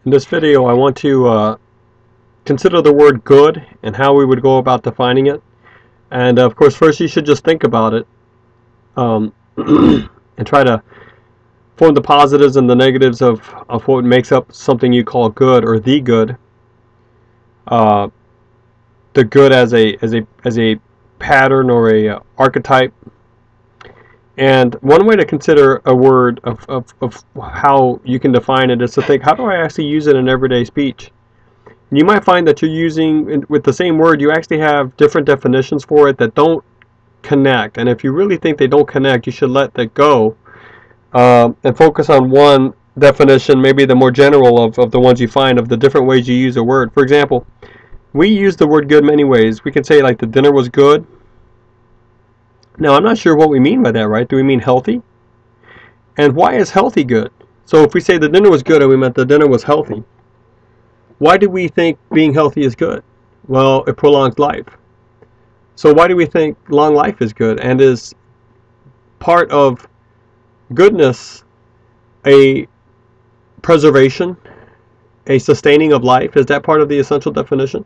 In this video, I want to consider the word good and how we would go about defining it. And of course, first you should just think about it and try to form the positives and the negatives of what makes up something you call good or the good. The good as a pattern or a archetype. And one way to consider a word of how you can define it is to think, how do I actually use it in everyday speech? And you might find that you're using, with the same word, you actually have different definitions for it that don't connect. And if you really think they don't connect, you should let that go and focus on one definition, maybe the more general of the ones you find, of the different ways you use a word. For example, we use the word good many ways. We can say, like, the dinner was good. Now, I'm not sure what we mean by that, right? Do we mean healthy? And why is healthy good? So if we say the dinner was good and we meant the dinner was healthy, why do we think being healthy is good? Well, it prolongs life. So why do we think long life is good? And is part of goodness a preservation, a sustaining of life? Is that part of the essential definition?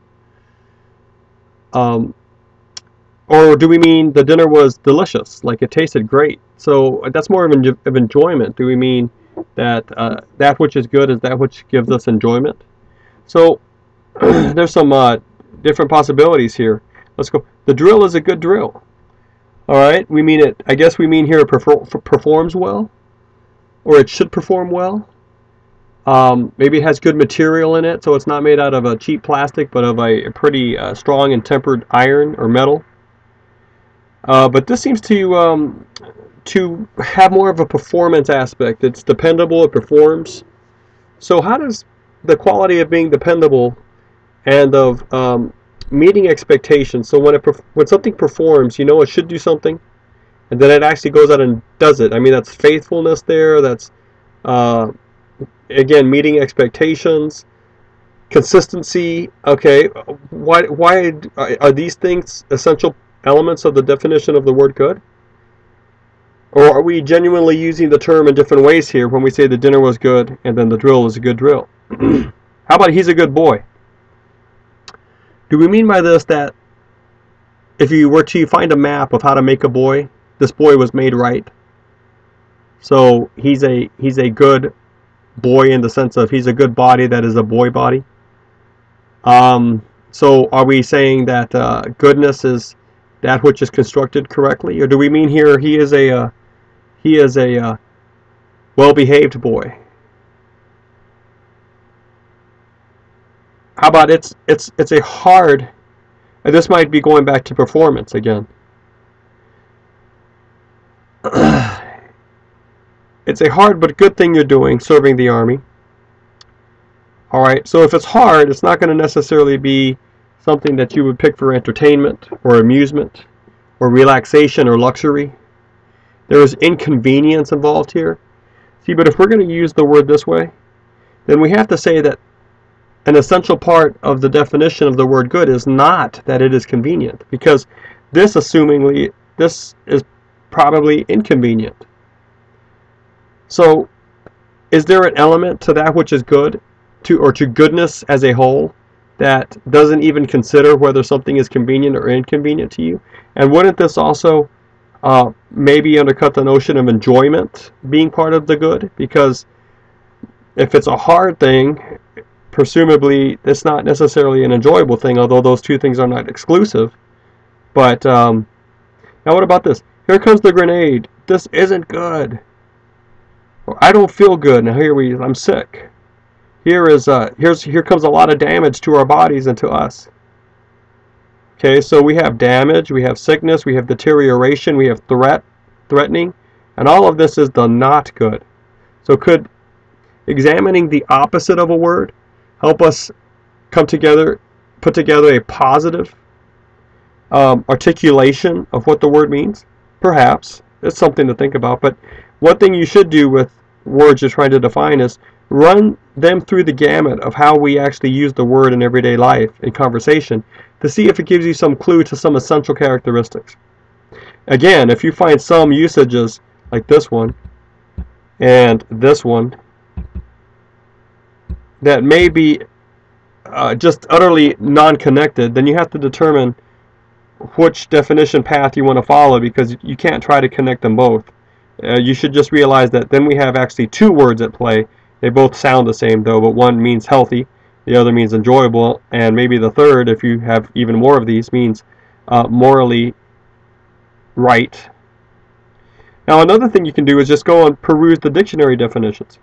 Or do we mean the dinner was delicious, like it tasted great? So that's more of enjoyment. Do we mean that that which is good is that which gives us enjoyment? So there's some different possibilities here. Let's go. The drill is a good drill. All right, we mean it. I guess we mean here it performs well, or it should perform well. Maybe it has good material in it, so it's not made out of a cheap plastic, but of a pretty strong and tempered iron or metal. But this seems to have more of a performance aspect. It's dependable, it performs. So how does the quality of being dependable and of meeting expectations, so when something performs, you know it should do something, and then it actually goes out and does it. I mean, that's faithfulness there, that's again, meeting expectations, consistency. Okay, why are these things essential elements of the definition of the word good? Or are we genuinely using the term in different ways here when we say the dinner was good and then the drill is a good drill? How about he's a good boy? Do we mean by this that if you were to find a map of how to make a boy, this boy was made right? So he's a good boy in the sense of he's a good body that is a boy body. So are we saying that goodness is that which is constructed correctly, or do we mean here he is a well-behaved boy? How about it's a hard, and this might be going back to performance again. It's a hard but good thing you're doing, serving the army. Alright, so if it's hard, it's not going to necessarily be something that you would pick for entertainment or amusement or relaxation or luxury. There is inconvenience involved here. See, but if we're going to use the word this way, then we have to say that an essential part of the definition of the word good is not that it is convenient, because this is probably inconvenient. So is there an element to that which is good, or to goodness as a whole, that doesn't even consider whether something is convenient or inconvenient to you? And wouldn't this also maybe undercut the notion of enjoyment being part of the good? Because if it's a hard thing, presumably it's not necessarily an enjoyable thing, although those two things are not exclusive. But now what about this? Here comes the grenade. This isn't good. Or I don't feel good. Now I'm sick. Here comes a lot of damage to our bodies and to us. Okay, so we have damage, we have sickness, we have deterioration, we have threatening, and all of this is the not good. So could examining the opposite of a word help us put together a positive articulation of what the word means? Perhaps. It's something to think about. But one thing you should do with words you're trying to define is run them through the gamut of how we actually use the word in everyday life, in conversation, to see if it gives you some clue to some essential characteristics. Again, if you find some usages like this one and this one that may be just utterly non-connected, then you have to determine which definition path you want to follow, because you can't try to connect them both. You should just realize that then we have actually two words at play. They both sound the same though, but one means healthy, the other means enjoyable, and maybe the third, if you have even more of these, means morally right. Now another thing you can do is just go and peruse the dictionary definitions.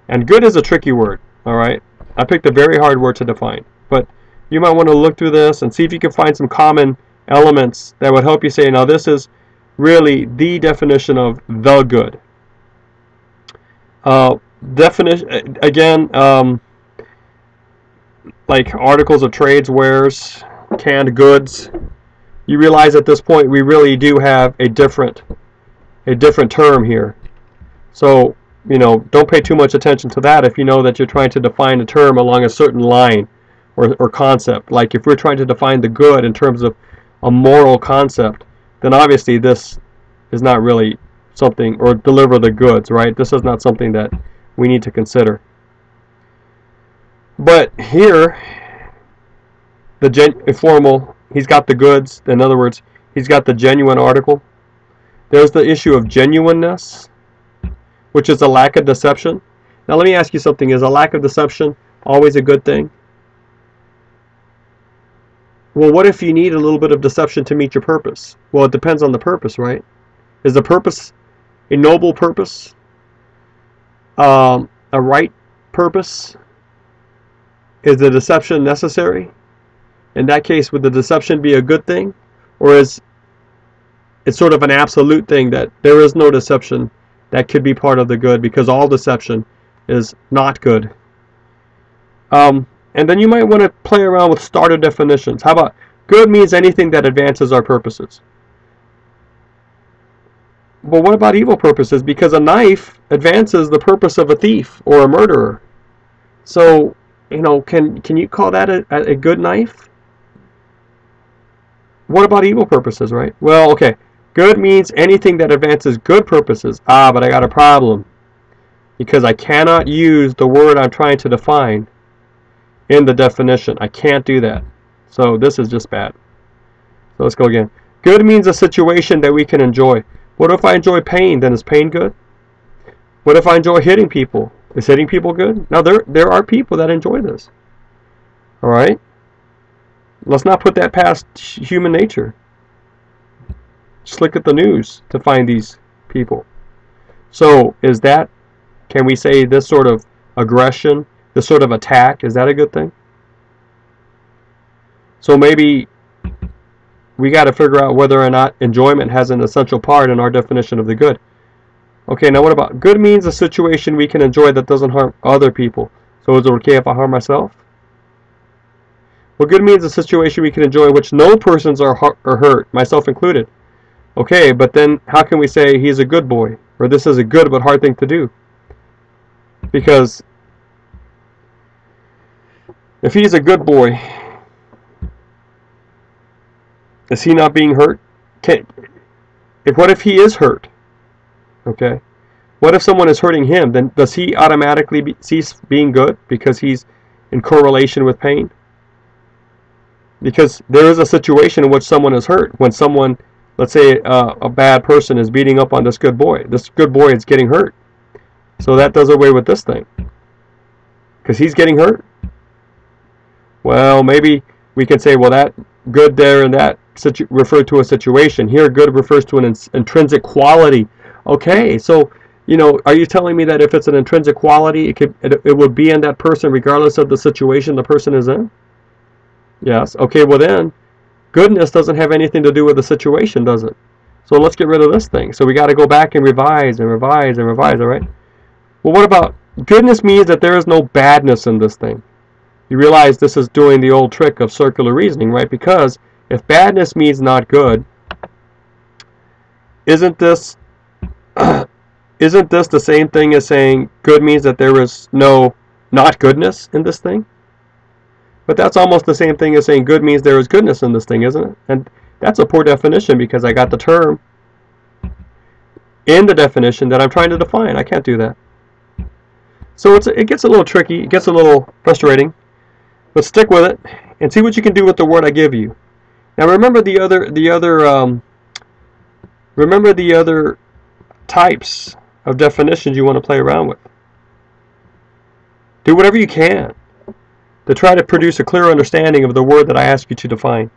And good is a tricky word, alright? I picked a very hard word to define, but you might want to look through this and see if you can find some common elements that would help you say, now this is really the definition of the good. Definition again, like articles of trades, wares, canned goods. You realize at this point we really do have a different term here. So, you know, don't pay too much attention to that if you know that you're trying to define a term along a certain line or concept. Like if we're trying to define the good in terms of a moral concept, then obviously this is not really something, or deliver the goods, right? This is not something that we need to consider. But here, the informal, he's got the goods. In other words, he's got the genuine article. There's the issue of genuineness, which is a lack of deception. Now let me ask you something. Is a lack of deception always a good thing? Well, what if you need a little bit of deception to meet your purpose? Well, it depends on the purpose, right? Is the purpose a noble purpose? A right purpose? Is the deception necessary? In that case, would the deception be a good thing? Or is it sort of an absolute thing that there is no deception that could be part of the good, because all deception is not good? And then you might want to play around with starter definitions. How about good means anything that advances our purposes? But what about evil purposes? Because a knife advances the purpose of a thief or a murderer. So, you know, can you call that a good knife? What about evil purposes, right? Well, okay. Good means anything that advances good purposes. Ah, but I got a problem, because I cannot use the word I'm trying to define in the definition. I can't do that. So this is just bad. So let's go again. Good means a situation that we can enjoy. What if I enjoy pain? Then is pain good? What if I enjoy hitting people? Is hitting people good? Now there are people that enjoy this. Alright? Let's not put that past human nature. Just look at the news to find these people. So is that, can we say this sort of aggression, this sort of attack, is that a good thing? So maybe we got to figure out whether or not enjoyment has an essential part in our definition of the good. Okay, now what about good means a situation we can enjoy that doesn't harm other people. So is it okay if I harm myself? Well, good means a situation we can enjoy in which no persons are hurt, myself included. Okay, but then how can we say he's a good boy, or this is a good but hard thing to do? Because if he's a good boy, is he not being hurt? What if he is hurt? Okay, what if someone is hurting him? Then does he automatically cease being good because he's in correlation with pain? Because there is a situation in which someone is hurt. When someone, let's say a bad person is beating up on this good boy is getting hurt. So that does away with this thing, because he's getting hurt. Well, maybe we can say, well, that good there and that referred to a situation. Here, good refers to an intrinsic quality. Okay, so, you know, are you telling me that if it's an intrinsic quality, it would be in that person regardless of the situation the person is in? Yes. Okay, well then, goodness doesn't have anything to do with the situation, does it? So let's get rid of this thing. So we got to go back and revise and revise and revise, all right? Well, what about goodness means that there is no badness in this thing. You realize this is doing the old trick of circular reasoning, right? Because if badness means not good, isn't this the same thing as saying good means that there is no not goodness in this thing? But that's almost the same thing as saying good means there is goodness in this thing, isn't it? And that's a poor definition, because I got the term in the definition that I'm trying to define. I can't do that. So it gets a little tricky, it gets a little frustrating, but stick with it and see what you can do with the word I give you. Now remember the other types of definitions you want to play around with. Do whatever you can to try to produce a clear understanding of the word that I ask you to define.